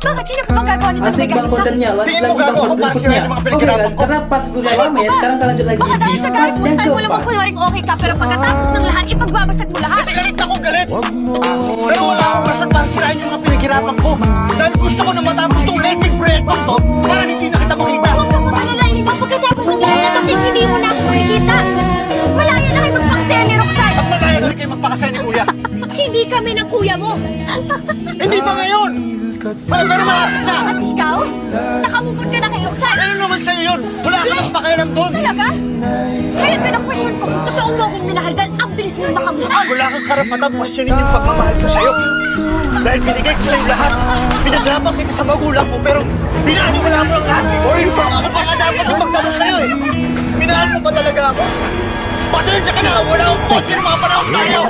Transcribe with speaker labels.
Speaker 1: Bakit sino ka bang gagawa nito?
Speaker 2: Asik bang kontennya,
Speaker 3: Tingin mo
Speaker 2: lagi
Speaker 3: gago
Speaker 2: bang
Speaker 3: ako para
Speaker 2: berikutnya.
Speaker 3: sirain yung mga
Speaker 2: Oke
Speaker 3: pinaghirapan
Speaker 2: guys,
Speaker 3: ko?
Speaker 2: karena pas gue udah lama ya, sekarang kita lanjut lagi.
Speaker 1: Baka dahil sa galit mo,
Speaker 2: Yang
Speaker 1: style mo lang
Speaker 2: keempat.
Speaker 1: magkunwaring okay ka, pero pagkatapos ng lahat, ipagbabasag mo lahat.
Speaker 3: Hindi galit ako, galit! Pero wala akong rason para sirain yung mga pinaghirapan ko. Dahil gusto ko na matapos tong legend proyekto to para hindi na kita makita.
Speaker 1: Huwag kang mag-alala, Inigo. Pagkatapos ng lahat na to, hindi mo na ako makikita. Malaya na kayo magpakasaya ni Roxanne.
Speaker 3: At malaya na rin kayo magpakasaya ni Kuya.
Speaker 1: Hindi kami ng kuya mo.
Speaker 3: Hindi ba ngayon? Pero malapit na!
Speaker 1: At ikaw, nakamupon ka na kay Roxanne.
Speaker 3: Ano naman sa'yo yun? Wala ka nang pakialam doon.
Speaker 1: Talaga? Kaya pinakwestiyon ko kung totoo mo akong minahal dahil ang bilis mong makamukha.
Speaker 3: Wala kang karapatang questionin yung pagmamahal ko sa'yo. Dahil binigay ko sa'yo lahat. Pinaglaban kita sa magulang ko, pero binaniwala mo ang lahat. Or in fact, ako pa nga dapat yung magtanong sa'yo eh. Minahal mo ba talaga ako? Pasensya ka na, wala akong kotse ng mga panahon tayo.